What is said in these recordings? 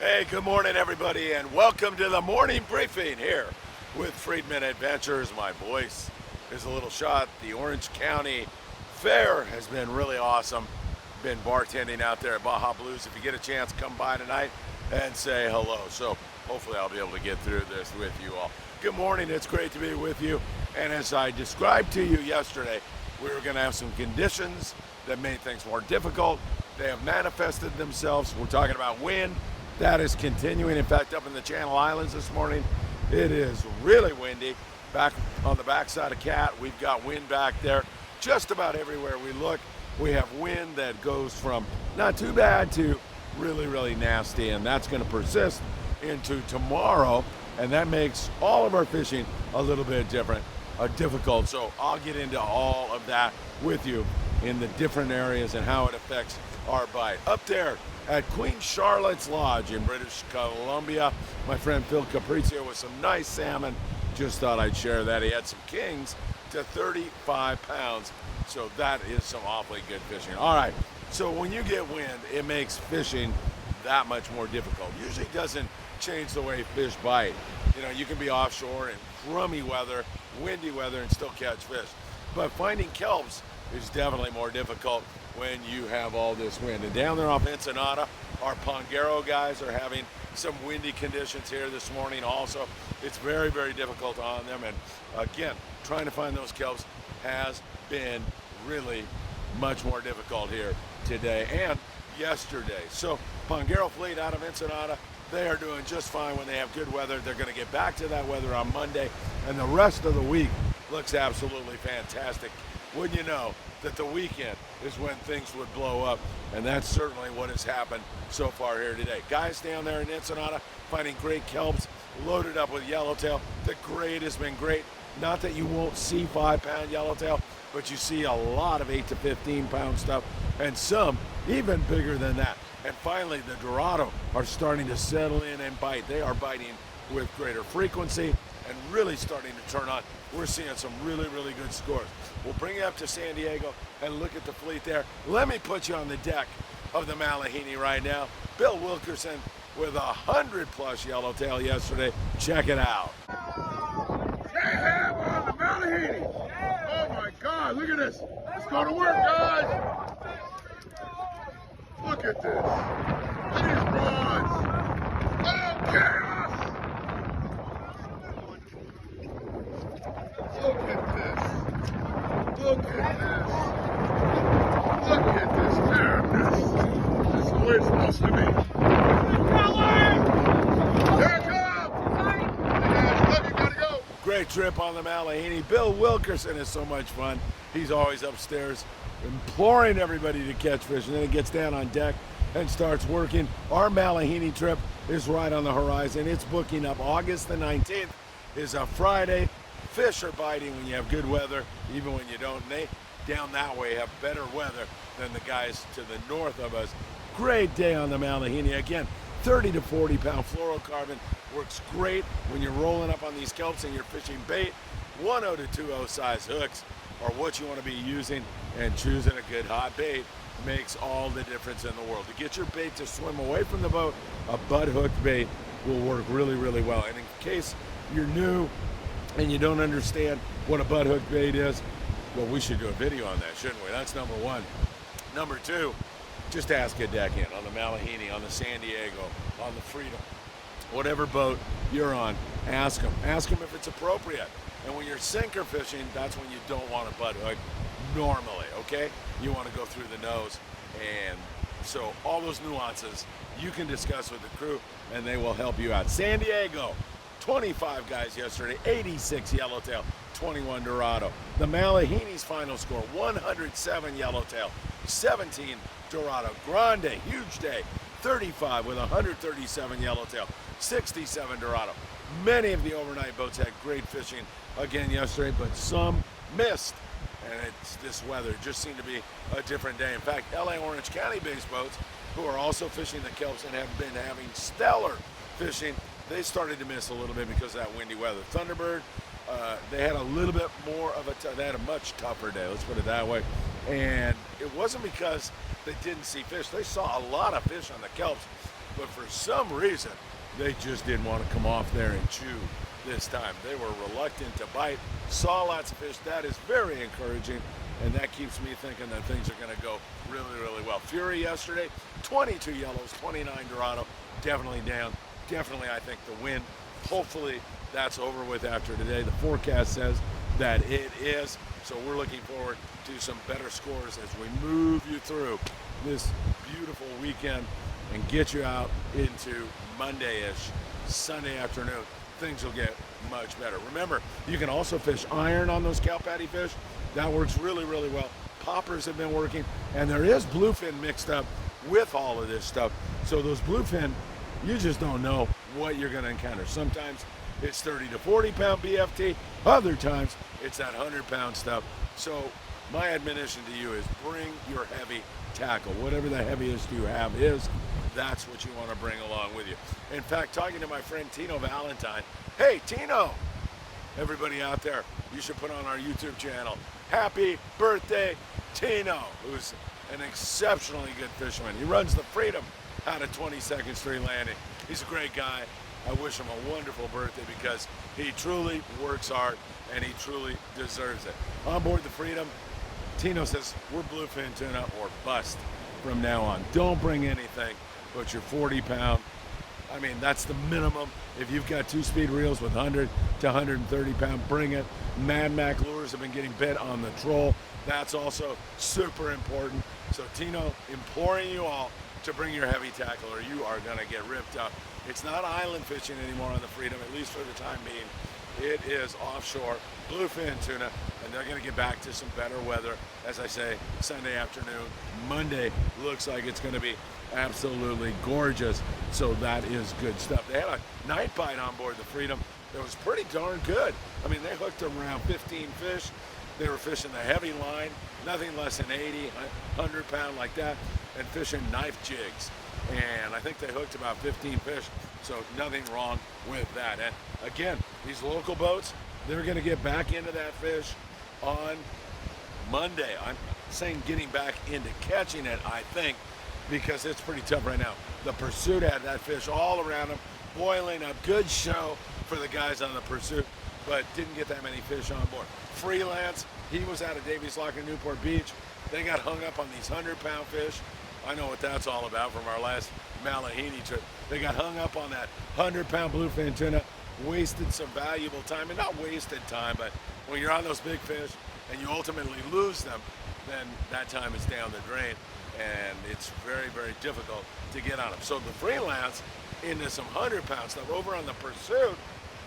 Hey, good morning, everybody, and welcome to the morning briefing here with Friedman Adventures. My voice is a little shot. The Orange County Fair has been really awesome. Been bartending out there at Baja Blues. If you get a chance, come by tonight and say hello. So hopefully I'll be able to get through this with you all. Good morning. It's great to be with you. And as I described to you yesterday, we were going to have some conditions that made things more difficult. They have manifested themselves. We're talking about wind. That is continuing. In fact, up in the Channel Islands this morning, it is really windy. Back on the backside of Cat, we've got wind back there. Just about everywhere we look, we have wind that goes from not too bad to really, really nasty, and that's going to persist into tomorrow, and that makes all of our fishing a little bit difficult. So I'll get into all of that with you in the different areas and how it affects our bite. Up there at Queen Charlotte's Lodge in British Columbia, my friend Phil Capriccio with some nice salmon. Just thought I'd share that. He had some kings to 35 pounds, so that is some awfully good fishing. All right, so when you get wind, it makes fishing that much more difficult. Usually doesn't change the way fish bite. You know, you can be offshore in crummy weather, windy weather, and still catch fish. But finding kelps is definitely more difficult when you have all this wind. And down there off Ensenada, our Pongero guys are having some windy conditions here this morning also. It's very, very difficult on them. And again, trying to find those kelps has been really much more difficult here today and yesterday. So Pongero fleet out of Ensenada, they are doing just fine when they have good weather. They're going to get back to that weather on Monday, and the rest of the week looks absolutely fantastic. Wouldn't you know that the weekend is when things would blow up, and that's certainly what has happened so far here today. Guys down there in Ensenada finding great kelps, loaded up with yellowtail. The grade has been great. Not that you won't see 5-pound yellowtail, but you see a lot of 8 to 15-pound stuff, and some even bigger than that. And finally, the Dorado are starting to settle in and bite. They are biting with greater frequency and really starting to turn on. We're seeing some really, really good scores. We'll bring you up to San Diego and look at the fleet there. Let me put you on the deck of the Malihini right now. Bill Wilkerson with 100+ yellowtail yesterday. Check it out. Mayhem on the Malihini. Oh my God, look at this. Let's go to work, guys. Look at this. Look at these rods. Oh, chaos. Look at this. Look at this. Look at this madness. This is the way it's supposed to be. Here it comes. Hey guys, love you, gotta go. Great trip on the Malihini. Bill Wilkerson is so much fun. He's always upstairs imploring everybody to catch fish, and then he gets down on deck and starts working. Our Malihini trip is right on the horizon. It's booking up August the 19th. Is a Friday. Fish are biting when you have good weather, even when you don't. And they down that way have better weather than the guys to the north of us. Great day on the Malihini. Again, 30 to 40 pound fluorocarbon works great when you're rolling up on these kelps and you're fishing bait. 1/0 to 2/0 size hooks are what you want to be using, and choosing a good hot bait makes all the difference in the world. To get your bait to swim away from the boat, a butt hooked bait will work really, really well. And in case you're new and you don't understand what a butt hook bait is, well, we should do a video on that, shouldn't we? That's number one. Number two, just ask a deckhand on the Malihini, on the San Diego, on the Freedom, whatever boat you're on, ask them. Ask them if it's appropriate. And when you're sinker fishing, that's when you don't want a butt hook normally, okay? You want to go through the nose. And so all those nuances you can discuss with the crew, and they will help you out. San Diego, 25 guys yesterday, 86 yellowtail, 21 Dorado. The Malihini's final score, 107 yellowtail, 17 Dorado. Grande, huge day, 35 with 137 yellowtail, 67 Dorado. Many of the overnight boats had great fishing again yesterday, but some missed. And it's this weather. It just seemed to be a different day. In fact, LA Orange County based boats who are also fishing the kelps and have been having stellar fishing, they started to miss a little bit because of that windy weather. Thunderbird, they had a little bit more of they had a much tougher day, let's put it that way. And it wasn't because they didn't see fish. They saw a lot of fish on the kelps, but for some reason, they just didn't want to come off there and chew this time. They were reluctant to bite, saw lots of fish. That is very encouraging, and that keeps me thinking that things are going to go really, really well. Fury yesterday, 22 yellows, 29 Dorado, definitely down. Definitely, I think, the win. Hopefully, that's over with after today. The forecast says that it is, so we're looking forward to some better scores as we move you through this beautiful weekend and get you out into Monday-ish, Sunday afternoon. Things will get much better. Remember, you can also fish iron on those kelp patty fish. That works really, really well. Poppers have been working, and there is bluefin mixed up with all of this stuff. So those bluefin, you just don't know what you're going to encounter. Sometimes it's 30 to 40 pound BFT. Other times it's that 100-pound stuff. So my admonition to you is bring your heavy tackle. Whatever the heaviest you have is, that's what you want to bring along with you. In fact, talking to my friend Tino Valentine, hey Tino, everybody out there, you should put on our YouTube channel, happy birthday Tino, who's an exceptionally good fisherman. He runs the Freedom out of 22nd Street Landing. He's a great guy. I wish him a wonderful birthday because he truly works hard and he truly deserves it. On board the Freedom, Tino says we're bluefin tuna or bust from now on. Don't bring anything but your 40-pound. I mean, that's the minimum. If you've got 2-speed reels with 100 to 130 pound, bring it. Mad Mac lures have been getting bit on the troll. That's also super important. So Tino, imploring you all to bring your heavy tackle or you are gonna get ripped up. It's not island fishing anymore on the Freedom, at least for the time being. It is offshore bluefin tuna, and they're gonna get back to some better weather, as I say, Sunday afternoon. Monday looks like it's gonna be absolutely gorgeous, so that is good stuff. They had a night bite on board the Freedom that was pretty darn good. I mean, they hooked around 15 fish. They were fishing the heavy line, nothing less than 80, 100 pound like that, and fishing knife jigs. And I think they hooked about 15 fish, so nothing wrong with that. And again, these local boats, they're gonna get back into that fish on Monday. I'm saying getting back into catching it, I think, because it's pretty tough right now. The Pursuit had that fish all around them, boiling up. Good show for the guys on the Pursuit, but didn't get that many fish on board. Freelance, he was out of Davies Lock in Newport Beach. They got hung up on these 100-pound fish. I know what that's all about from our last Malihini trip. They got hung up on that 100-pound bluefin tuna, wasted some valuable time, and not wasted time, but when you're on those big fish and you ultimately lose them, then that time is down the drain, and it's very, very difficult to get on them. So the freelance into some 100-pound stuff. Over on the Pursuit,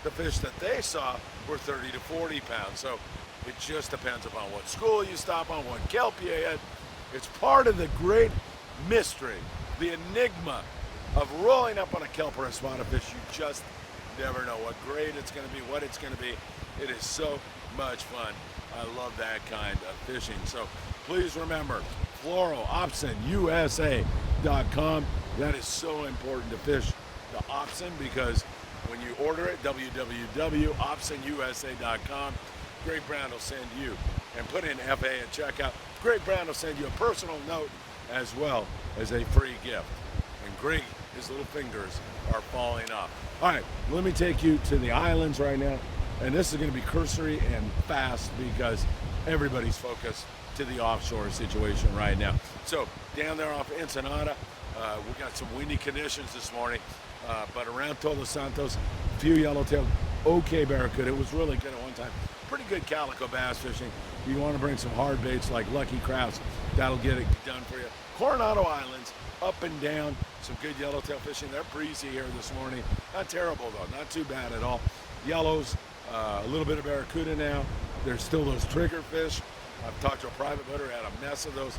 the fish that they saw were 30 to 40 pounds. So it just depends upon what school you stop on, what kelp you hit. It's part of the great mystery, the enigma of rolling up on a kelp or a spotted fish. You just never know what grade it's going to be, what it's going to be. It is so much fun. I love that kind of fishing. So please remember, FluoroOpsonUSA.com. That is so important to fish the Opson, because when you order it, www.opsonusa.com, Greg Brown will send you, and put in FA at checkout, Greg Brown will send you a personal note as well as a free gift. And Greg, his little fingers are falling off. All right, let me take you to the islands right now. And this is going to be cursory and fast because everybody's focused to the offshore situation right now. So down there off Ensenada, we got some windy conditions this morning, but around Todos Santos, a few yellowtail, okay barracuda. It was really good at one time. Pretty good calico bass fishing. You want to bring some hard baits like Lucky Crafts, that'll get it done for you. Coronado Islands, up and down, some good yellowtail fishing. They're breezy here this morning. Not terrible though, not too bad at all. Yellows, a little bit of barracuda now. There's still those trigger fish. I've talked to a private boater, had a mess of those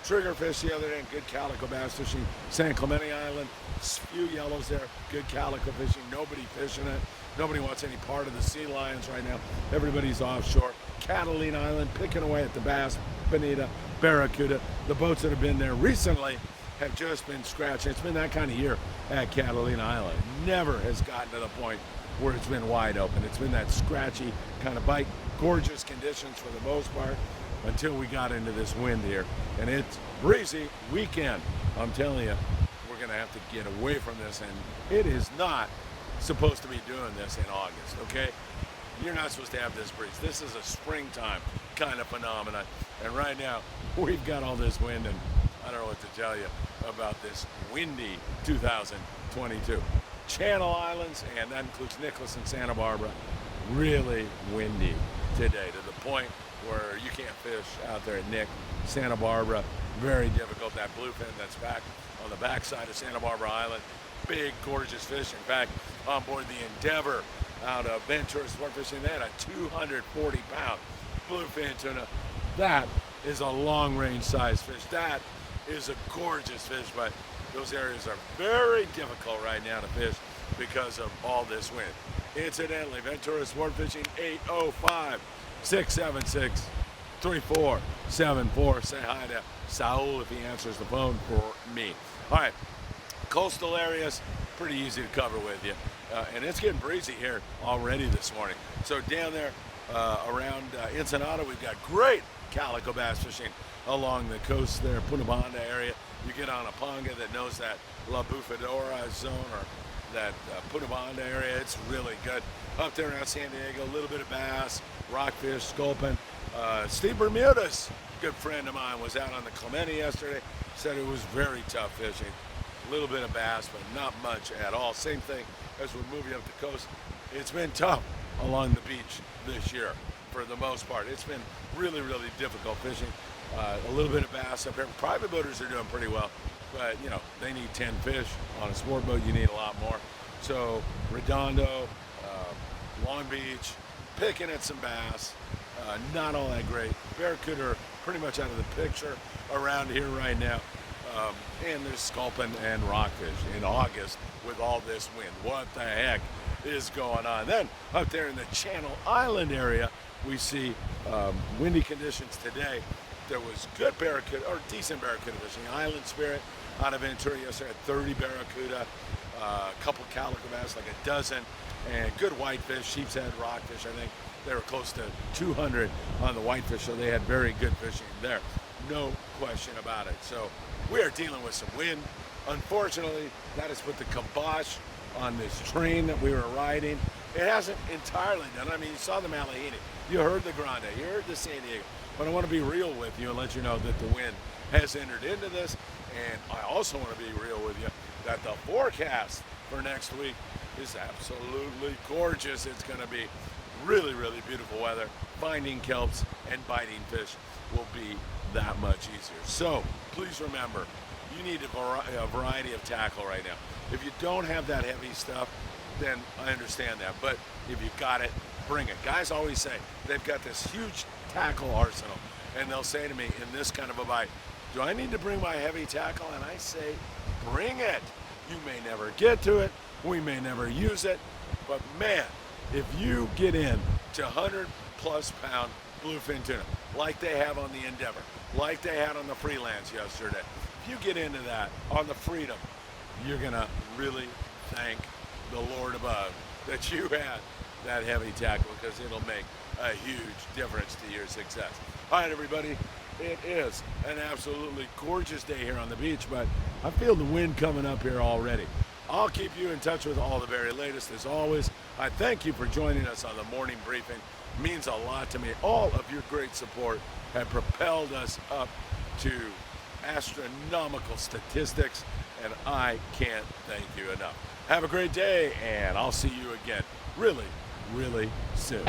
trigger fish the other day, and good calico bass fishing. San Clemente Island, few yellows there, good calico fishing. Nobody fishing it. Nobody wants any part of the sea lions right now. Everybody's offshore. Catalina Island, picking away at the bass, bonita, barracuda. The boats that have been there recently have just been scratching. It's been that kind of year at Catalina Island. Never has gotten to the point where it's been wide open. It's been that scratchy kind of bite. Gorgeous conditions for the most part. until we got into this wind here. And it's breezy weekend. I'm telling you, we're going to have to get away from this. And it is not supposed to be doing this in August, okay? You're not supposed to have this breeze. This is a springtime kind of phenomenon. And right now, we've got all this wind, and I don't know what to tell you about this windy 2022. Channel Islands, and that includes Nicholas and Santa Barbara, really windy today, to the point where you can't fish out there at Nick. Santa Barbara, very difficult. That bluefin that's back on the backside of Santa Barbara Island, big, gorgeous fish. In fact, on board the Endeavor out of Ventura Sport Fishing, they had a 240-pound bluefin tuna. That is a long-range size fish. That is a gorgeous fish, but those areas are very difficult right now to fish because of all this wind. Incidentally, Ventura Sport Fishing, 805-676-3474. Say hi to Saul if he answers the phone for me. All right, coastal areas, pretty easy to cover with you. And it's getting breezy here already this morning. So down there around Ensenada, we've got great calico bass fishing along the coast there, Punta Banda area. You get on a panga that knows that La Bufadora zone or that Punta Banda area, it's really good. Up there around San Diego, a little bit of bass, rockfish, sculpin. Steve Bermuda's good friend of mine was out on the Clemente yesterday, said it was very tough fishing. A little bit of bass, but not much at all. Same thing as we're moving up the coast. It's been tough along the beach this year for the most part. It's been really, really difficult fishing. A little bit of bass up here. Private boaters are doing pretty well, but you know, they need 10 fish. On a sport boat, you need a lot more. So Redondo, Long Beach, picking at some bass, not all that great. Barracuda are pretty much out of the picture around here right now. And there's sculpin and rockfish in August with all this wind. What the heck is going on? Then up there in the Channel Island area, we see windy conditions today. There was good barracuda, or decent barracuda fishing. Island Spirit out of Ventura yesterday had 30 barracuda, a couple calico bass, like a dozen, and good whitefish, sheep's head, rockfish. I think they were close to 200 on the whitefish, so they had very good fishing there. No question about it. So we are dealing with some wind. Unfortunately, that has put the kibosh on this train that we were riding. It hasn't entirely done. I mean, you saw the Malihini, you heard the Grande, you heard the San Diego, but I want to be real with you and let you know that the wind has entered into this. And I also want to be real with you that the forecast for next week is absolutely gorgeous. It's going to be really, really beautiful weather. Finding kelps and biting fish will be that much easier. So please remember, you need a variety of tackle right now. If you don't have that heavy stuff, then I understand that. But if you got it, bring it. Guys always say they've got this huge tackle arsenal, and they'll say to me in this kind of a bite, do I need to bring my heavy tackle? And I say, bring it. You may never get to it. We may never use it. But man, if you get in to 100+ pound bluefin tuna, like they have on the Endeavor, like they had on the Freelance yesterday, if you get into that on the Freedom, you're gonna really thank the Lord above that you had that heavy tackle, because it'll make a huge difference to your success. All right, everybody, it is an absolutely gorgeous day here on the beach, but I feel the wind coming up here already. I'll keep you in touch with all the very latest as always. I thank you for joining us on the morning briefing. It means a lot to me. All of your great support have propelled us up to astronomical statistics, and I can't thank you enough. Have a great day, and I'll see you again really, really soon.